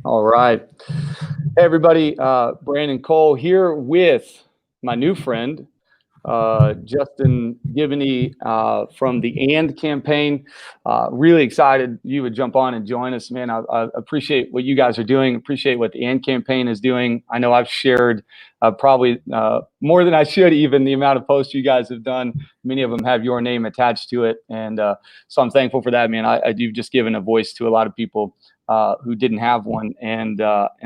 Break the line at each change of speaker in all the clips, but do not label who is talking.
All right. Hey, everybody. Brandon Cole here with my new friend, Justin Gibony from the AND campaign. Really excited you would jump on and join us, man. I appreciate what you guys are doing. Appreciate what the AND campaign is doing. I know I've shared probably more than I should, even the amount of posts you guys have done. Many of them have your name attached to it. And so I'm thankful for that, man. You've just given a voice to a lot of people who didn't have one. And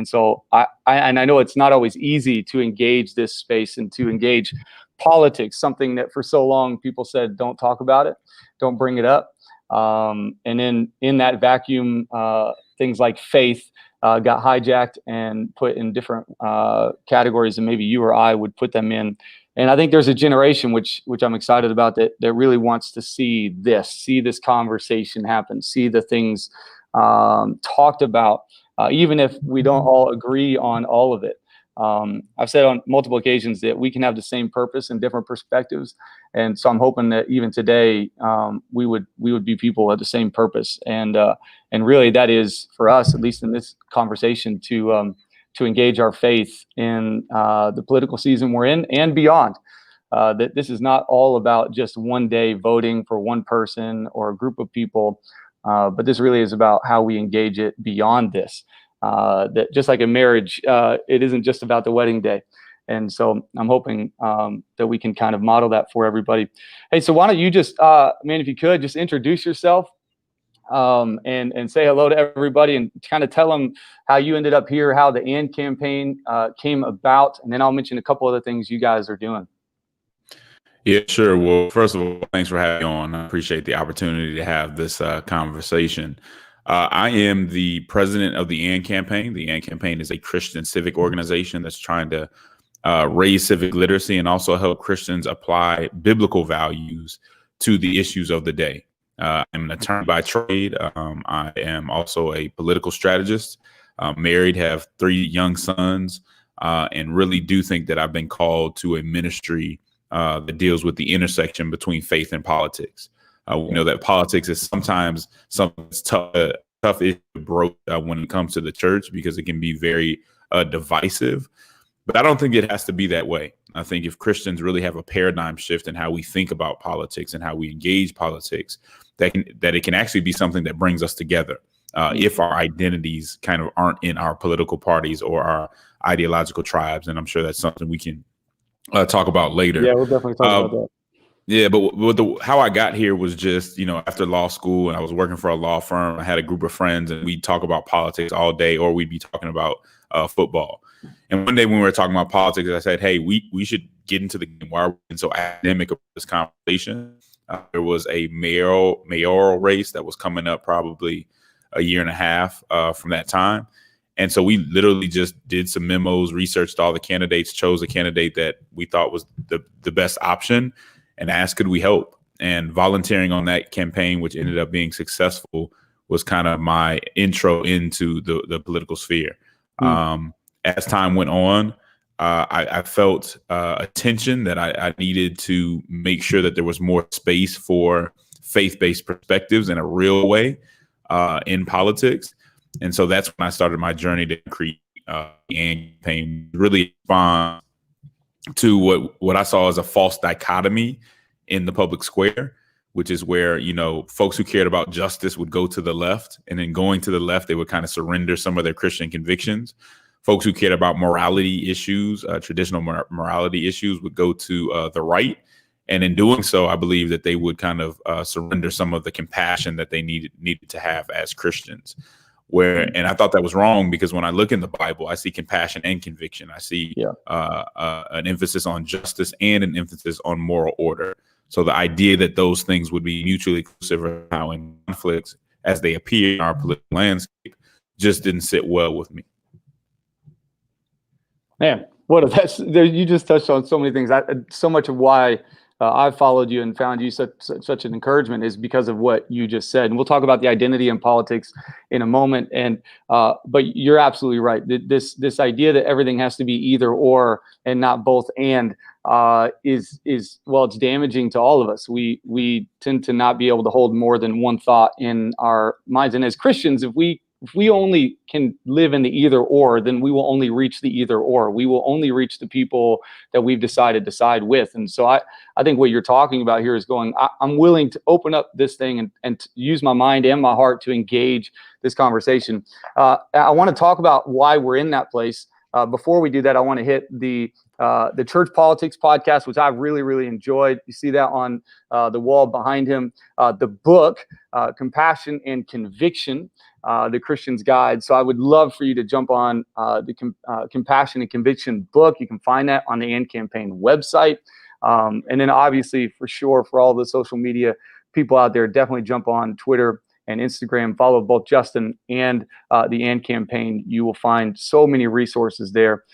so I know it's not always easy to engage this space and to engage politics, something that for so long people said, don't talk about it, don't bring it up. And then in that vacuum, things like faith got hijacked and put in different categories than maybe you or I would put them in. And I think there's a generation which I'm excited about that really wants to see this conversation happen, see the things talked about, even if we don't all agree on all of it. I've said on multiple occasions that we can have the same purpose and different perspectives, and so I'm hoping that even today we would be people at the same purpose, and really that is for us, at least in this conversation, to engage our faith in the political season we're in and beyond. That this is not all about just one day voting for one person or a group of people. But this really is about how we engage it beyond this. That just like a marriage, it isn't just about the wedding day. And so I'm hoping that we can kind of model that for everybody. Hey, so why don't you just, man, if you could, just introduce yourself and say hello to everybody and kind of tell them how you ended up here, how the AND campaign came about, and then I'll mention a couple other things you guys are doing.
Yeah, sure. Well, first of all, thanks for having me on. I appreciate the opportunity to have this conversation. I am the president of the AND campaign. The AND campaign is a Christian civic organization that's trying to raise civic literacy and also help Christians apply biblical values to the issues of the day. I'm an attorney by trade. I am also a political strategist, married, have 3 young sons, and really do think that I've been called to a ministry that deals with the intersection between faith and politics. We know that politics is sometimes something that's tough issue to broach when it comes to the church because it can be very divisive. But I don't think it has to be that way. I think if Christians really have a paradigm shift in how we think about politics and how we engage politics, that it can actually be something that brings us together. If our identities kind of aren't in our political parties or our ideological tribes, and I'm sure that's something we can talk about later.
Yeah, we'll definitely talk about that.
Yeah, but how I got here was just, after law school and I was working for a law firm, I had a group of friends and we'd talk about politics all day, or we'd be talking about football. And one day when we were talking about politics, I said, hey, we should get into the game. Why are we being so academic about this conversation? There was a mayoral race that was coming up probably a year and a half from that time. And so we literally just did some memos, researched all the candidates, chose a candidate that we thought was the best option, and asked, could we help? And volunteering on that campaign, which ended up being successful, was kind of my intro into the political sphere. As time went on, I felt a tension that I needed to make sure that there was more space for faith-based perspectives in a real way in politics. And so that's when I started my journey to create the AND campaign, really respond to what I saw as a false dichotomy in the public square, which is where, folks who cared about justice would go to the left, and then going to the left, they would kind of surrender some of their Christian convictions. Folks who cared about morality issues, traditional morality issues, would go to the right. And in doing so, I believe that they would kind of surrender some of the compassion that they needed to have as Christians. And I thought that was wrong, because when I look in the Bible, I see compassion and conviction. I see an emphasis on justice and an emphasis on moral order. So the idea that those things would be mutually exclusive or how in conflicts as they appear in our political landscape just didn't sit well with me.
Man, you just touched on so many things. So much of why I followed you and found you such an encouragement is because of what you just said. And we'll talk about the identity and politics in a moment. And but you're absolutely right. This idea that everything has to be either or and not both and is it's damaging to all of us. We tend to not be able to hold more than one thought in our minds. And as Christians, if we if we only can live in the either or, then we will only reach the either or. We will only reach the people that we've decided to side with. And so I think what you're talking about here is going, I'm willing to open up this thing and to use my mind and my heart to engage this conversation. I want to talk about why we're in that place. Before we do that, I want to hit the Church Politics podcast, which I've really, really enjoyed. You see that on the wall behind him. The book, Compassion and Conviction, the Christian's Guide. So I would love for you to jump on the Compassion and Conviction book. You can find that on the AND campaign website. And then obviously, for sure, for all the social media people out there, definitely jump on Twitter and Instagram, follow both Justin and the AND campaign. You will find so many resources there.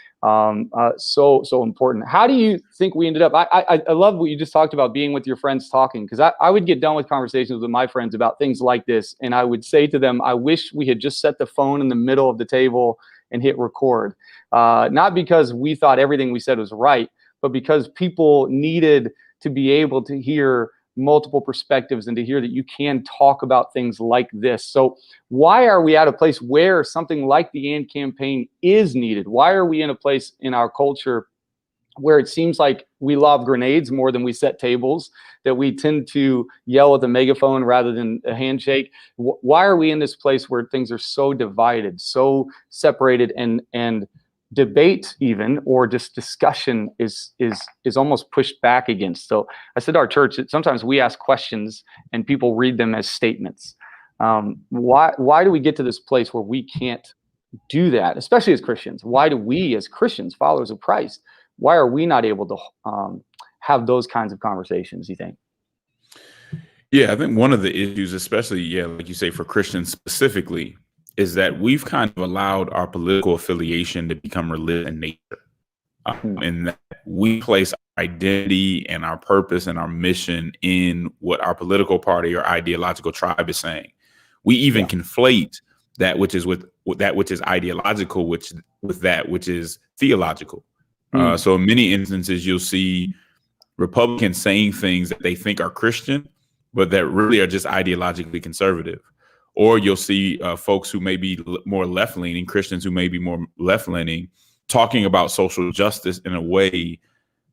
So important. How do you think we ended up? I love what you just talked about, being with your friends talking, because I would get done with conversations with my friends about things like this, and I would say to them, I wish we had just set the phone in the middle of the table and hit record. Not because we thought everything we said was right, but because people needed to be able to hear multiple perspectives and to hear that you can talk about things like this. So why are we at a place where something like the AND campaign is needed? Why are we in a place in our culture where it seems like we lob grenades more than we set tables, that we tend to yell at the megaphone rather than a handshake? Why are we in this place where things are so divided, so separated, and debate even, or just discussion is almost pushed back against? So I said to our church that sometimes we ask questions and people read them as statements. Why do we get to this place where we can't do that, especially as Christians? Why do we as Christians, followers of Christ, why are we not able to have those kinds of conversations, you think?
Yeah, I think one of the issues, especially, like you say, for Christians specifically, is that we've kind of allowed our political affiliation to become religious in nature. And that we place our identity and our purpose and our mission in what our political party or ideological tribe is saying. We even conflate that which is with that which is ideological, with that which is theological. So in many instances, you'll see Republicans saying things that they think are Christian, but that really are just ideologically conservative. Or you'll see folks who may be more left-leaning, Christians who may be more left-leaning, talking about social justice in a way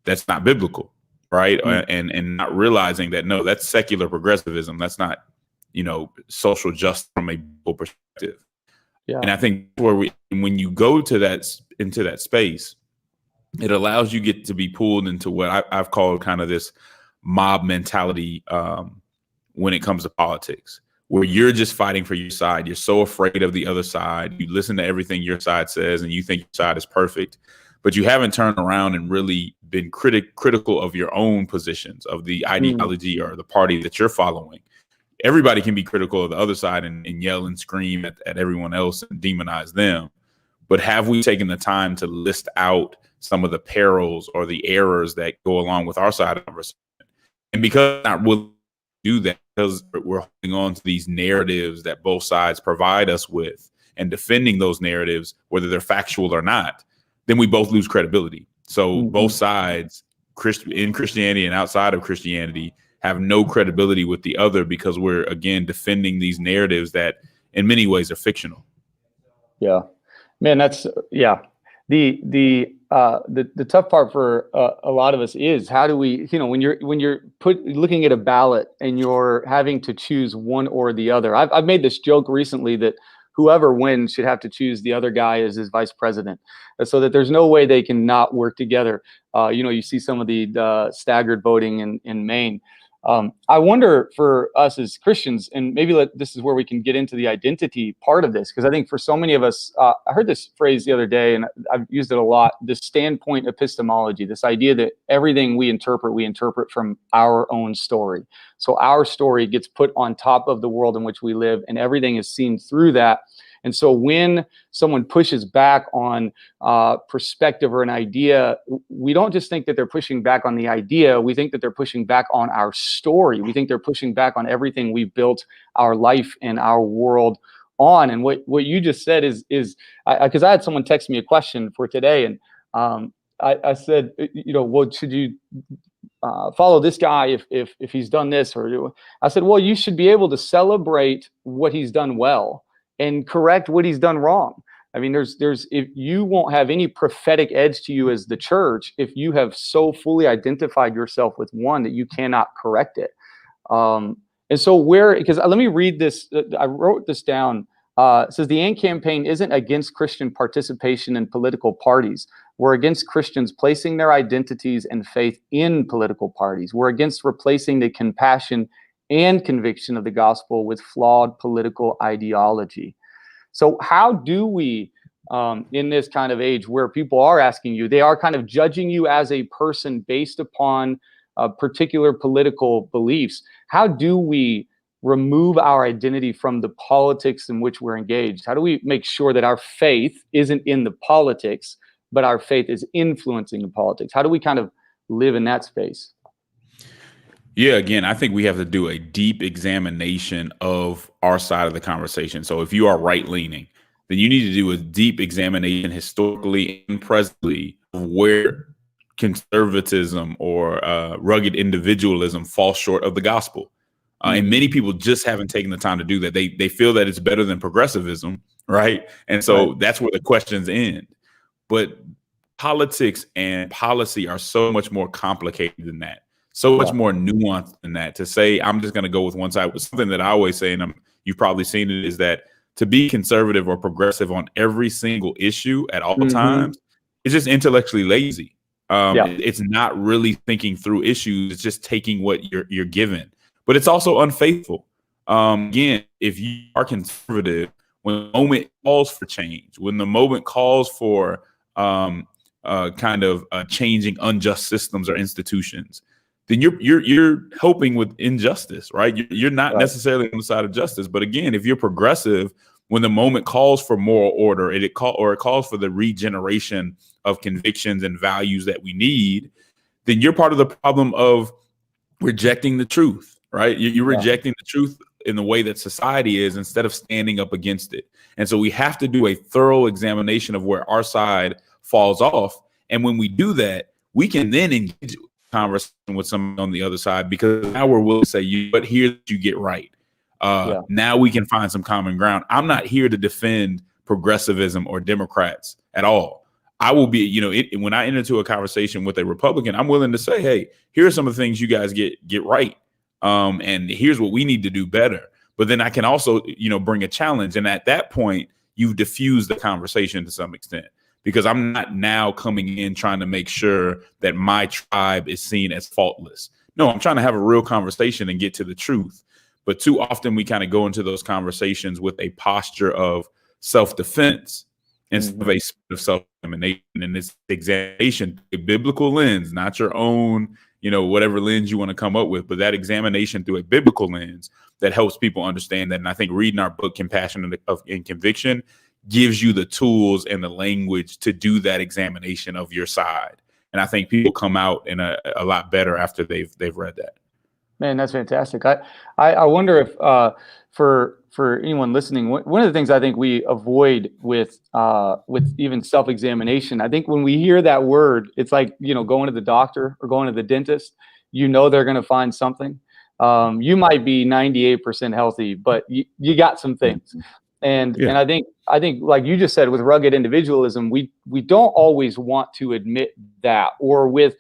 that's not biblical, right? And not realizing that, no, that's secular progressivism. That's not, social justice from a biblical perspective. Yeah. And I think when you go to into that space, it allows you to be pulled into what I've called kind of this mob mentality when it comes to politics, where you're just fighting for your side. You're so afraid of the other side. You listen to everything your side says and you think your side is perfect, but you haven't turned around and really been critical of your own positions, of the ideology or the party that you're following. Everybody can be critical of the other side and yell and scream at everyone else and demonize them. But have we taken the time to list out some of the perils or the errors that go along with our side of the conversation? And because we're not willing to do that, because we're holding on to these narratives that both sides provide us with and defending those narratives, whether they're factual or not, then we both lose credibility. So both sides, in Christianity and outside of Christianity, have no credibility with the other because we're, again, defending these narratives that in many ways are fictional. Yeah,
man, that's the tough part for a lot of us is, how do we, when you're looking at a ballot and you're having to choose one or the other. I've made this joke recently that whoever wins should have to choose the other guy as his vice president, so that there's no way they can not work together. You see some of the staggered voting in Maine. I wonder for us as Christians, and maybe this is where we can get into the identity part of this, because I think for so many of us, I heard this phrase the other day, and I've used it a lot, this standpoint epistemology, this idea that everything we interpret from our own story. So our story gets put on top of the world in which we live, and everything is seen through that. And so when someone pushes back on perspective or an idea, we don't just think that they're pushing back on the idea. We think that they're pushing back on our story. We think they're pushing back on everything we've built our life and our world on. And what you just said is because I had someone text me a question for today, and I said, well, should you follow this guy if he's done this? Or I said, well, you should be able to celebrate what he's done well and correct what he's done wrong. I mean, if you won't have any prophetic edge to you as the church if you have so fully identified yourself with one that you cannot correct it. And so because let me read this. I wrote this down. It says the AND campaign isn't against Christian participation in political parties. We're against Christians placing their identities and faith in political parties. We're against replacing the compassion and conviction of the gospel with flawed political ideology. So how do we, in this kind of age where people are asking you, they are kind of judging you as a person based upon particular political beliefs, how do we remove our identity from the politics in which we're engaged? How do we make sure that our faith isn't in the politics, but our faith is influencing the politics? How do we kind of live in that space?
Yeah, again, I think we have to do a deep examination of our side of the conversation. So if you are right-leaning, then you need to do a deep examination historically and presently of where conservatism or rugged individualism falls short of the gospel. And many people just haven't taken the time to do that. They feel that it's better than progressivism, right? And so that's where the questions end. But politics and policy are so much more complicated than that. So much more nuanced than that. To say I'm just going to go with one side was something that I always say, and you've probably seen it, is that to be conservative or progressive on every single issue at all times is just intellectually lazy. It's not really thinking through issues. It's just taking what you're given. But it's also unfaithful. Again, if you are conservative, when the moment calls for change, when the moment calls for changing unjust systems or institutions, then you're helping with injustice, right? You're not necessarily on the side of justice. But again, if you're progressive, when the moment calls for moral order, it calls for the regeneration of convictions and values that we need, then you're part of the problem of rejecting the truth, right? You're rejecting the truth in the way that society is instead of standing up against it. And so we have to do a thorough examination of where our side falls off. And when we do that, we can then engage conversation with someone on the other side, because now we're willing to say, but here's what you get right. Now we can find some common ground. I'm not here to defend progressivism or Democrats at all. I will be, when I enter into a conversation with a Republican, I'm willing to say, hey, here are some of the things you guys get right. And here's what we need to do better. But then I can also, bring a challenge. And at that point, you've diffused the conversation to some extent, because I'm not now coming in trying to make sure that my tribe is seen as faultless. No, I'm trying to have a real conversation and get to the truth. But too often we kind of go into those conversations with a posture of self-defense instead of a spirit of self-examination. And this examination, a biblical lens, not your own, whatever lens you want to come up with, but that examination through a biblical lens that helps people understand that. And I think reading our book, Compassion and Conviction, gives you the tools and the language to do that examination of your side. And I think people come out in a lot better after they've read that.
Man, that's fantastic. I wonder if for anyone listening, one of the things I think we avoid with even self-examination, I think when we hear that word, it's like, going to the doctor or going to the dentist, they're going to find something. You might be 98% healthy, but you got some things. And I think like you just said, with rugged individualism, we don't always want to admit that, or with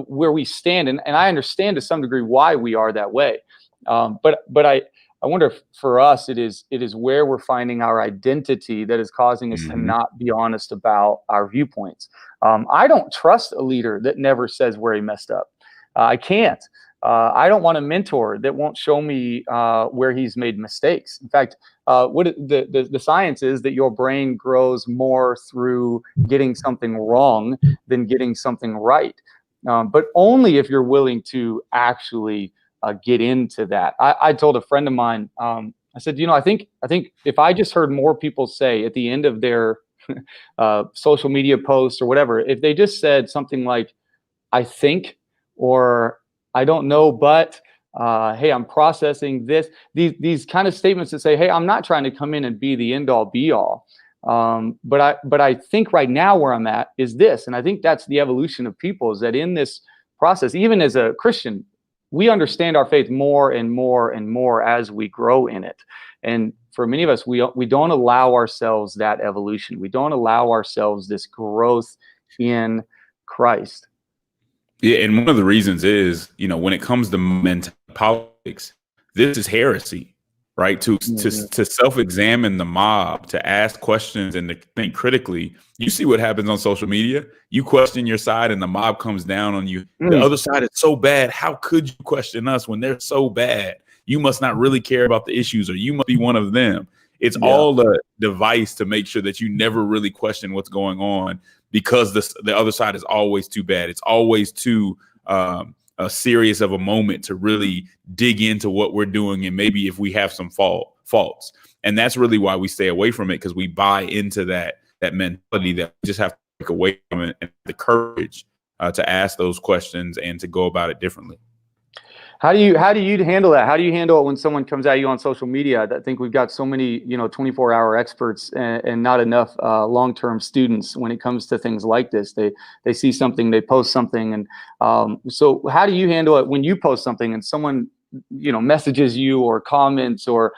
where we stand. And I understand to some degree why we are that way. But I wonder if for us it is where we're finding our identity that is causing us to not be honest about our viewpoints. I don't trust a leader that never says where he messed up. I can't. I don't want a mentor that won't show me where he's made mistakes. In fact, what the science is that your brain grows more through getting something wrong than getting something right. But only if you're willing to actually get into that. I told a friend of mine, I said, I think if I just heard more people say at the end of their social media posts or whatever, if they just said something like, I think, or I don't know, but hey, I'm processing this. These kind of statements that say, hey, I'm not trying to come in and be the end all be all. But I think right now where I'm at is this. And I think that's the evolution of people, is that in this process, even as a Christian, we understand our faith more and more and more as we grow in it. And for many of us, we don't allow ourselves that evolution. We don't allow ourselves this growth in Christ.
Yeah, and one of the reasons is, when it comes to politics, this is heresy, right? To self-examine the mob, to ask questions, and to think critically. You see what happens on social media. You question your side, and the mob comes down on you. The other side is so bad. How could you question us when they're so bad? You must not really care about the issues, or you must be one of them. It's all a device to make sure that you never really question what's going on, because the other side is always too bad. It's always too serious of a moment to really dig into what we're doing, and maybe if we have some faults. And that's really why we stay away from it, because we buy into that mentality that we just have to break away from it, and the courage to ask those questions and to go about it differently.
How do you handle that? How do you handle it when someone comes at you on social media? I think we've got so many, 24-hour experts and not enough long-term students when it comes to things like this. They see something, they post something, and so how do you handle it when you post something and someone, messages you or comments, or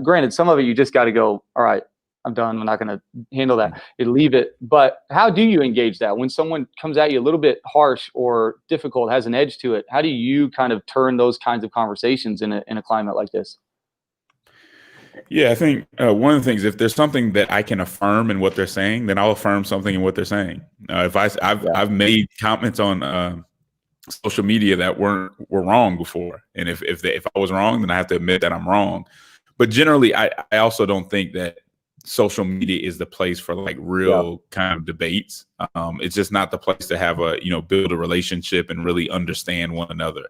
granted, some of it you just got to go, all right, I'm done. I'm not going to handle that. You leave it. But how do you engage that when someone comes at you a little bit harsh or difficult, has an edge to it? How do you kind of turn those kinds of conversations in a climate like this?
Yeah, I think one of the things, if there's something that I can affirm in what they're saying, then I'll affirm something in what they're saying. I've made comments on social media that were wrong before, and if I was wrong, then I have to admit that I'm wrong. But generally, I also don't think that social media is the place for like real kind of debates. It's just not the place to have build a relationship and really understand one another.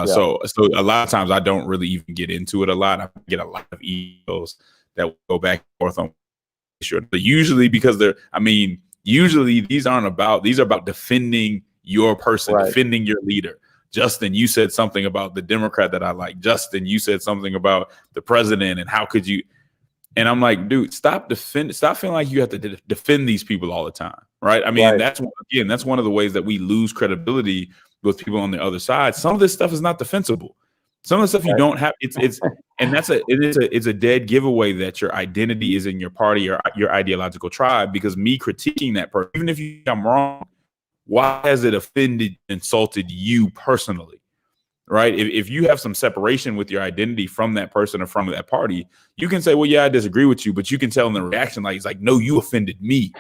So a lot of times I don't really even get into it a lot. I get a lot of emails that will go back and forth on sure, but usually because usually these are about defending your person, defending your leader. Justin, you said something about the Democrat that I like. Justin, you said something about the president, and how could you? And I'm like, dude, stop feeling like you have to defend these people all the time, right? That's one of the ways that we lose credibility with people on the other side. Some of this stuff is not defensible. Some of the stuff you don't have, it's a dead giveaway that your identity is in your party or your ideological tribe. Because me critiquing that person, even if I'm wrong, why has it offended, insulted you personally? Right? If you have some separation with your identity from that person or from that party, you can say, well, yeah, I disagree with you, but you can tell in the reaction, like, it's like, no, you offended me.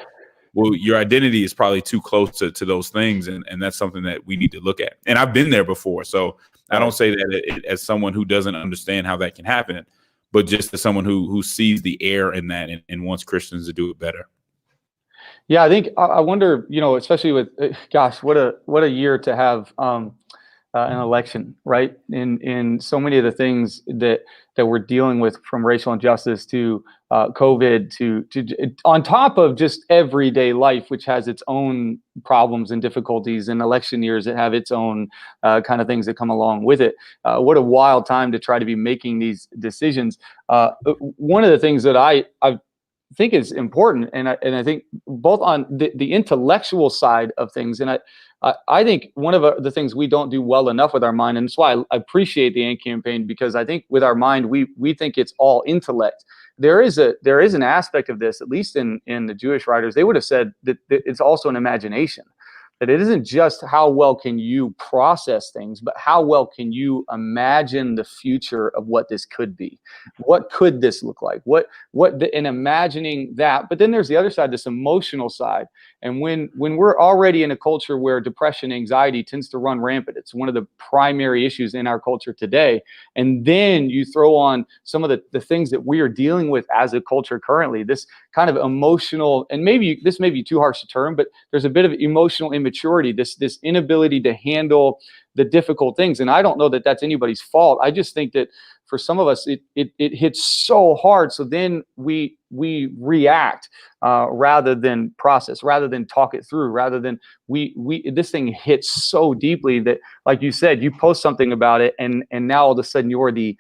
Well, your identity is probably too close to those things. And that's something that we need to look at. And I've been there before. So I don't say that as someone who doesn't understand how that can happen, but just as someone who sees the error in that and wants Christians to do it better.
Yeah, I think I wonder, especially with, gosh, what a year to have an election, right? In so many of the things that we're dealing with, from racial injustice to COVID to on top of just everyday life, which has its own problems and difficulties, and election years that have its own kind of things that come along with it. What a wild time to try to be making these decisions. One of the things that I think is important, and I think both on the intellectual side of things, and I think one of the things we don't do well enough with our mind, and that's why I appreciate the AND campaign, because I think with our mind we think it's all intellect. There is an aspect of this, at least in the Jewish writers, they would have said that it's also an imagination. That it isn't just how well can you process things, but how well can you imagine the future of what this could be? What could this look like? And imagining that. But then there's the other side, this emotional side. And when we're already in a culture where depression, anxiety tends to run rampant, it's one of the primary issues in our culture today. And then you throw on some of the things that we are dealing with as a culture currently, this kind of emotional, and maybe this may be too harsh a term, but there's a bit of emotional immaturity, this inability to handle the difficult things. And I don't know that that's anybody's fault. I just think that for some of us, it hits so hard. So then we react rather than process, rather than talk it through, rather than this thing hits so deeply that, like you said, you post something about it, and now all of a sudden you're the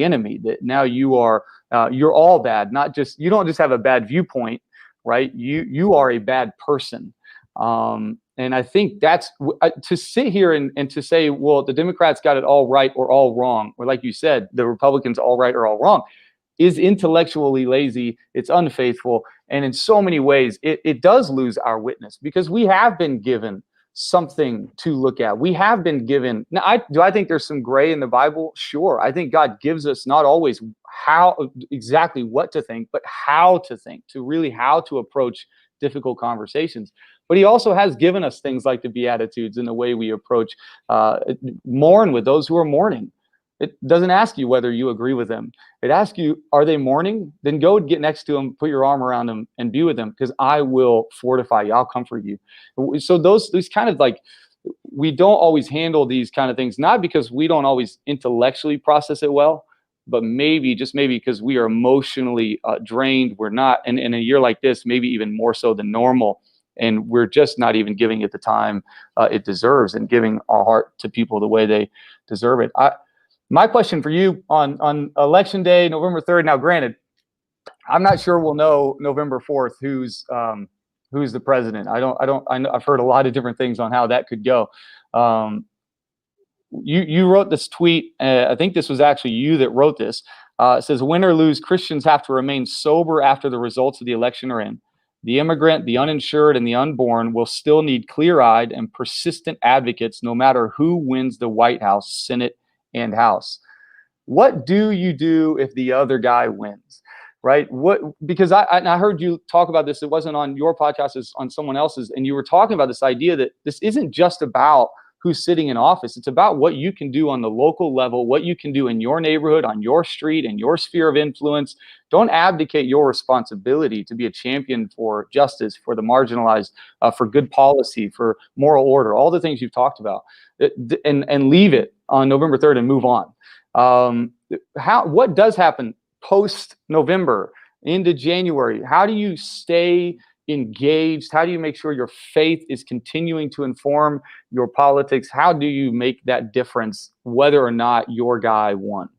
enemy. That now you're all bad. You don't just have a bad viewpoint, right? You are a bad person. And I think that's to sit here and to say, well, the Democrats got it all right or all wrong, or like you said, the Republicans all right or all wrong, is intellectually lazy. It's unfaithful. And in so many ways, it does lose our witness, because we have been given something to look at. We have been given. Now, do I think there's some gray in the Bible? Sure. I think God gives us not always exactly what to think, but how to think, to really how to approach difficult conversations. But he also has given us things like the Beatitudes and the way we approach, mourn with those who are mourning. It doesn't ask you whether you agree with them. It asks you, are they mourning? Then go get next to them, put your arm around them, and be with them, because I will fortify you. I'll comfort you. So those kind of like, we don't always handle these kind of things, not because we don't always intellectually process it well, but maybe, just maybe, because we are emotionally drained. We're not, and in a year like this, maybe even more so than normal. And we're just not even giving it the time it deserves, and giving our heart to people the way they deserve it. My question for you on election day, November 3rd. Now, granted, I'm not sure we'll know November 4th who's the president. I've heard a lot of different things on how that could go. You wrote this tweet. I think this was actually you that wrote this. It says, win or lose, Christians have to remain sober after the results of the election are in. The immigrant, the uninsured, and the unborn will still need clear-eyed and persistent advocates, no matter who wins the White House, Senate, and House. What do you do if the other guy wins? Right? Because I heard you talk about this. It wasn't on your podcast, it's on someone else's, and you were talking about this idea that this isn't just about who's sitting in office. It's about what you can do on the local level, what you can do in your neighborhood, on your street, in your sphere of influence. Don't abdicate your responsibility to be a champion for justice, for the marginalized, for good policy, for moral order, all the things you've talked about, and leave it on November 3rd and move on. What does happen post-November into January? How do you stay engaged? How do you make sure your faith is continuing to inform your politics? How do you make that difference whether or not your guy won?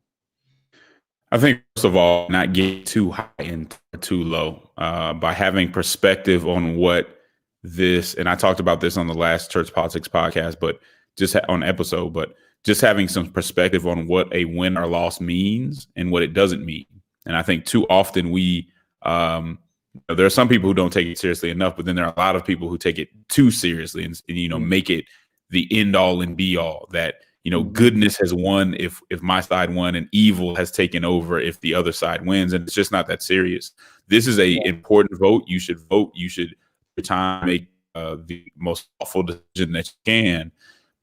I think, first of all, not get too high and too low, by having perspective on what this, and I talked about this on the last Church Politics podcast, but just on episode, but just having some perspective on what a win or loss means and what it doesn't mean. And I think too often there are some people who don't take it seriously enough, but then there are a lot of people who take it too seriously and make it the end all and be all, that, goodness has won if my side won, and evil has taken over if the other side wins. And it's just not that serious. This is a important vote. You should vote. You should your time make the most thoughtful decision that you can.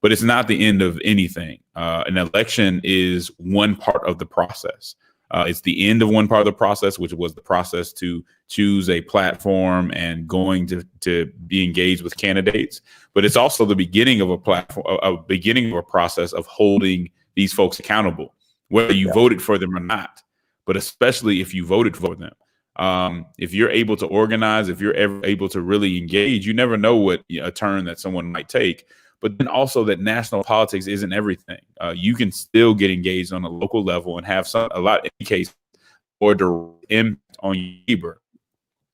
But it's not the end of anything. An election is one part of the process. It's the end of one part of the process, which was the process to choose a platform and going to be engaged with candidates. But it's also the beginning of a platform, a beginning of a process of holding these folks accountable, whether you voted for them or not, but especially if you voted for them. If you're able to organize, if you're ever able to really engage, you never know what a turn that someone might take. But then also that national politics isn't everything. You can still get engaged on a local level and have a lot in cases or direct impact on your neighbor.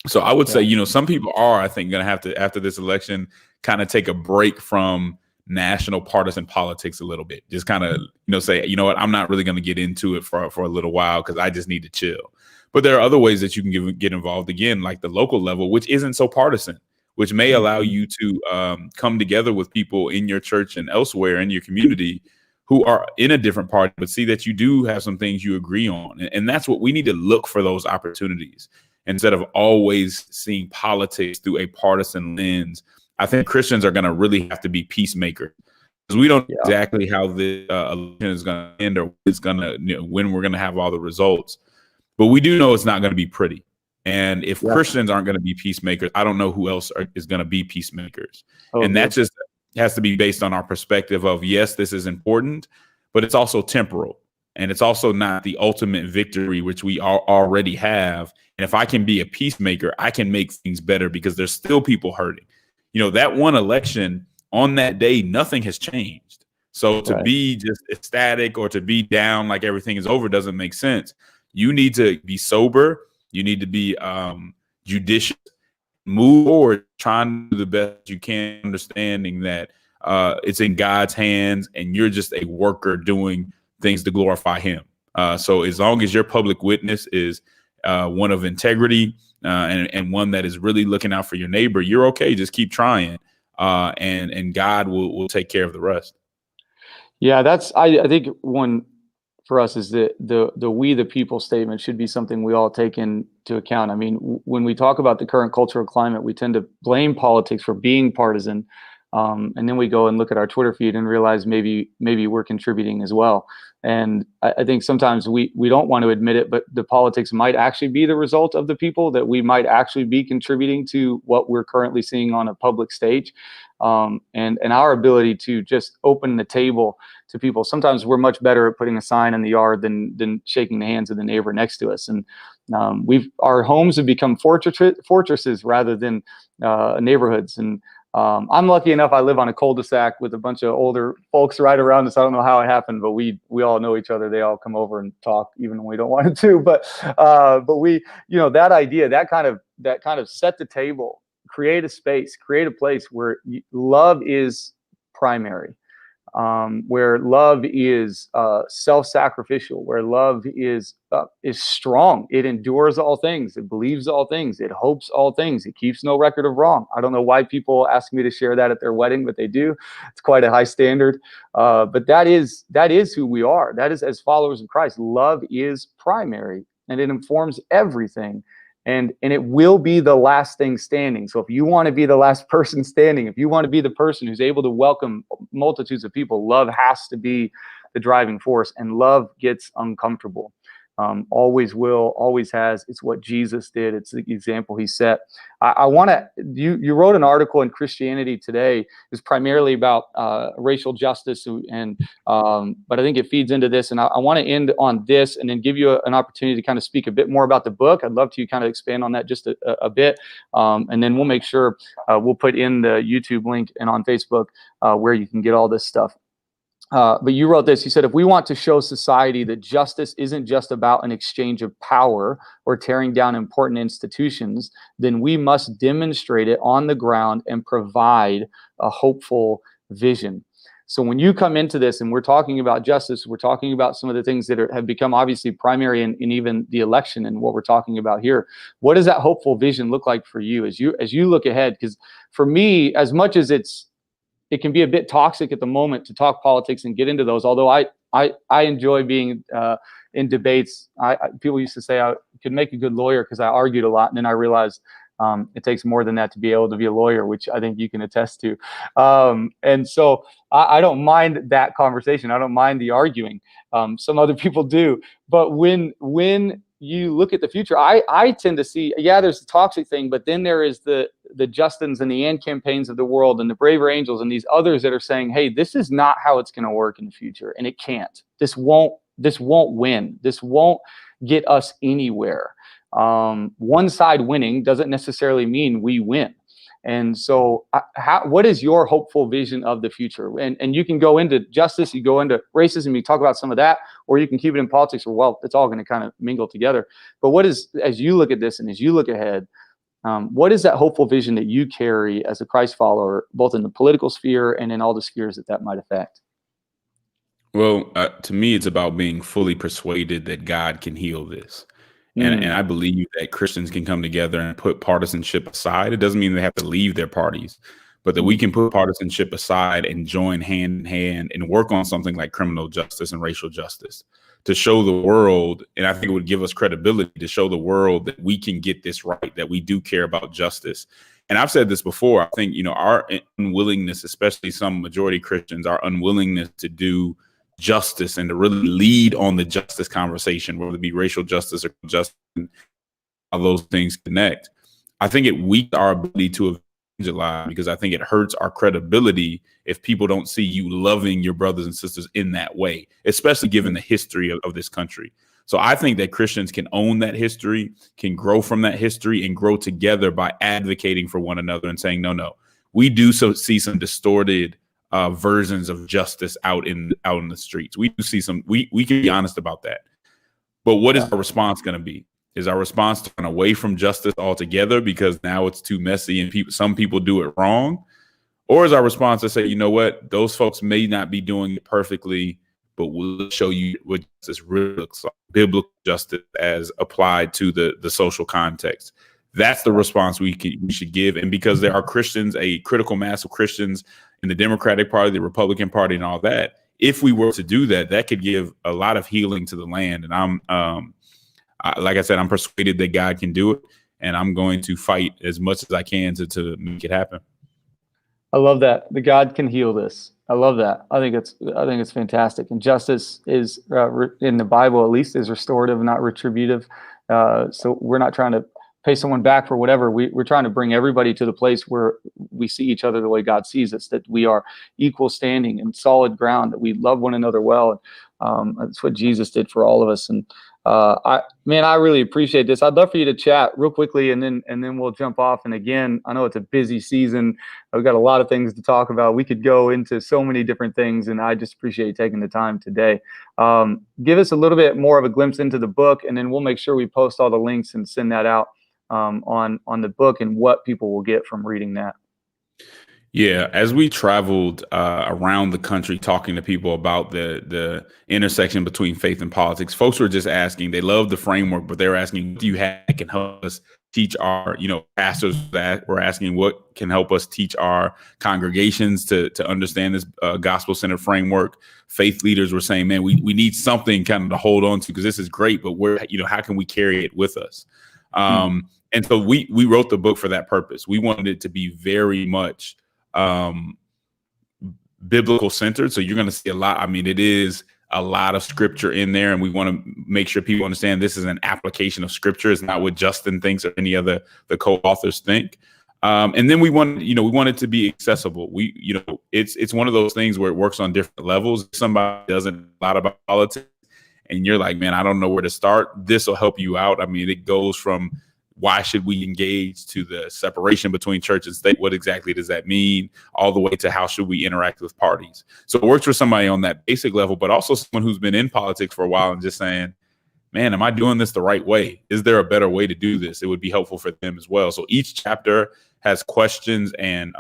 So I would say, some people are, I think, going to have to, after this election, kind of take a break from national partisan politics a little bit. Just kind of, say, you know what, I'm not really going to get into it for a little while because I just need to chill. But there are other ways that you can get involved, again, like the local level, which isn't so partisan, which may allow you to come together with people in your church and elsewhere in your community who are in a different party, but see that you do have some things you agree on. And that's what we need to look for, those opportunities, instead of always seeing politics through a partisan lens. I think Christians are going to really have to be peacemakers, because we don't know exactly how the election is going to end, or it's going to, when we're going to have all the results. But we do know it's not going to be pretty. And if Christians aren't going to be peacemakers, I don't know who else is going to be peacemakers. And that just has to be based on our perspective of, yes, this is important, but it's also temporal. And it's also not the ultimate victory, which we already have. And if I can be a peacemaker, I can make things better, because there's still people hurting. That one election, on that day, nothing has changed. So to be just ecstatic or to be down like everything is over doesn't make sense. You need to be sober. You need to be judicious, move forward, trying to do the best you can, understanding that it's in God's hands and you're just a worker doing things to glorify him. So as long as your public witness is one of integrity and one that is really looking out for your neighbor, you're okay. Just keep trying, and God will take care of the rest.
Yeah, I think one for us is the we the people statement should be something we all take into account. I mean, when we talk about the current cultural climate, we tend to blame politics for being partisan, and then we go and look at our Twitter feed and realize maybe we're contributing as well. And I think sometimes we don't want to admit it, but the politics might actually be the result of the people, that we might actually be contributing to what we're currently seeing on a public stage. And our ability to just open the table to people. Sometimes we're much better at putting a sign in the yard than shaking the hands of the neighbor next to us. And our homes have become fortresses rather than neighborhoods. And I'm lucky enough, I live on a cul-de-sac with a bunch of older folks right around us. I don't know how it happened, but we all know each other. They all come over and talk even when we don't want to. But we, that idea, that kind of set the table, create a space, create a place where love is primary, where love is self-sacrificial, where love is strong. It endures all things. It believes all things. It hopes all things. It keeps no record of wrong. I don't know why people ask me to share that at their wedding, but they do. It's quite a high standard. But that is who we are. That is, as followers of Christ, love is primary, and it informs everything. And it will be the last thing standing. So if you want to be the last person standing, if you want to be the person who's able to welcome multitudes of people, love has to be the driving force, and love gets uncomfortable. Always will, always has. It's what Jesus did. It's the example he set. I want to, you wrote an article in Christianity Today. It's primarily about racial justice, but I think it feeds into this. And I want to end on this and then give you an opportunity to kind of speak a bit more about the book. I'd love to kind of expand on that just a bit. And then we'll make sure we'll put in the YouTube link and on Facebook where you can get all this stuff. But you wrote this. You said, if we want to show society that justice isn't just about an exchange of power or tearing down important institutions, then we must demonstrate it on the ground and provide a hopeful vision. So when you come into this and we're talking about justice, we're talking about some of the things that have become obviously primary in even the election and what we're talking about here. What does that hopeful vision look like for you as you look ahead? Because for me, as much as it can be a bit toxic at the moment to talk politics and get into those. Although I enjoy being in debates. People used to say I could make a good lawyer because I argued a lot, and then I realized it takes more than that to be able to be a lawyer, which I think you can attest to. And so I don't mind that conversation. I don't mind the arguing. Some other people do, but when you look at the future, I tend to see, there's the toxic thing, but then there is the Justins and the AND campaigns of the world and the Braver Angels and these others that are saying, hey, this is not how it's going to work in the future. And it can't. This won't win. This won't get us anywhere. One side winning doesn't necessarily mean we win. And so what is your hopeful vision of the future? And you can go into justice, you go into racism, you talk about some of that, or you can keep it in politics, or, well, it's all going to kind of mingle together. But what is, as you look at this and as you look ahead, what is that hopeful vision that you carry as a Christ follower, both in the political sphere and in all the spheres that might affect?
Well, to me, it's about being fully persuaded that God can heal this. And I believe that Christians can come together and put partisanship aside. It doesn't mean they have to leave their parties, but that we can put partisanship aside and join hand in hand and work on something like criminal justice and racial justice to show the world. And I think it would give us credibility to show the world that we can get this right, that we do care about justice. And I've said this before. I think, our unwillingness, especially some majority Christians, our unwillingness to do justice and to really lead on the justice conversation, whether it be racial justice or justice, how those things connect. I think it weakens our ability to evangelize, because I think it hurts our credibility if people don't see you loving your brothers and sisters in that way, especially given the history of this country. So I think that Christians can own that history, can grow from that history, and grow together by advocating for one another and saying, no, we do see some distorted versions of justice out in the streets. We do see some. We can be honest about that. But what is our response going to be? Is our response to run away from justice altogether because now it's too messy and some people do it wrong? Or is our response to say, you know what, those folks may not be doing it perfectly, but we'll show you what justice really looks like, biblical justice as applied to the social context. That's the response we should give. And because there are Christians, a critical mass of Christians in the Democratic Party, the Republican Party, and all that, if we were to do that, that could give a lot of healing to the land. And like I said, I'm persuaded that God can do it, and I'm going to fight as much as I can to make it happen.
I love that. The God can heal this. I love that. I think it's fantastic. And justice is in the Bible, at least, is restorative, not retributive. So we're not trying to pay someone back for whatever. We're trying to bring everybody to the place where we see each other the way God sees us, that we are equal standing and solid ground, that we love one another well. That's what Jesus did for all of us. And I really appreciate this. I'd love for you to chat real quickly, and then we'll jump off. And again, I know it's a busy season. We've got a lot of things to talk about. We could go into so many different things, and I just appreciate you taking the time today. Give us a little bit more of a glimpse into the book, and then we'll make sure we post all the links and send that out on the book and what people will get from reading that.
Yeah, as we traveled around the country talking to people about the intersection between faith and politics, folks were just asking, they love the framework, but they're asking, what do you have that can help us teach our, pastors that were asking what can help us teach our congregations to understand this gospel-centered framework. Faith leaders were saying, man, we need something kind of to hold on to, because this is great, but how can we carry it with us? And so we wrote the book for that purpose. We wanted it to be very much biblical centered. So you're going to see a lot. I mean, it is a lot of scripture in there, and we want to make sure people understand this is an application of scripture. It's not what Justin thinks or any other the co-authors think. And then we want it to be accessible. It's one of those things where it works on different levels. If somebody doesn't know a lot about politics and you're like, man, I don't know where to start, this will help you out. I mean, it goes from why should we engage to the separation between church and state? What exactly does that mean? All the way to how should we interact with parties? So it works for somebody on that basic level, but also someone who's been in politics for a while and just saying, man, am I doing this the right way? Is there a better way to do this? It would be helpful for them as well. So each chapter has questions and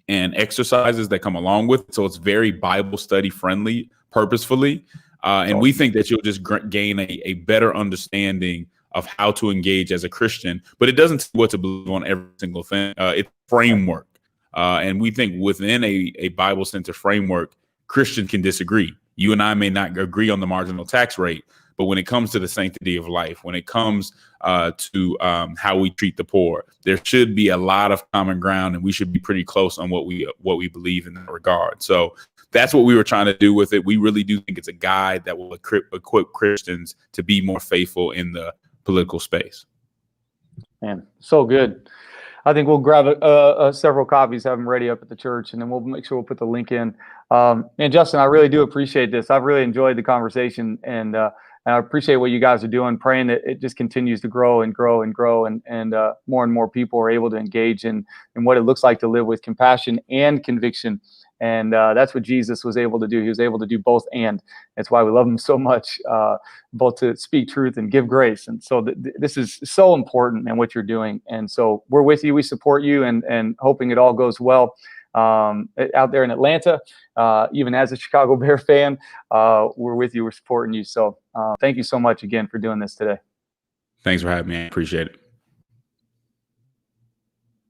exercises that come along with it. So it's very Bible study friendly, purposefully. And we think that you'll just gain a better understanding of how to engage as a Christian, but it doesn't say what to believe on every single thing. It's a framework. And we think within a Bible-centered framework, Christians can disagree. You and I may not agree on the marginal tax rate, but when it comes to the sanctity of life, when it comes to how we treat the poor, there should be a lot of common ground, and we should be pretty close on what we believe in that regard. So that's what we were trying to do with it. We really do think it's a guide that will equip Christians to be more faithful in the political space.
Man, so good. I think we'll grab several copies, have them ready up at the church, and then we'll make sure we'll put the link in. And Justin, I really do appreciate this. I've really enjoyed the conversation, and I appreciate what you guys are doing, praying that it just continues to grow and grow and grow, and more and more people are able to engage in what it looks like to live with compassion and conviction. And that's what Jesus was able to do. He was able to do both, and that's why we love him so much, both to speak truth and give grace. And so this is so important, man, what you're doing. And so we're with you. We support you, and hoping it all goes well out there in Atlanta. Even as a Chicago Bear fan, we're with you. We're supporting you. So thank you so much again for doing this today.
Thanks for having me. I appreciate it.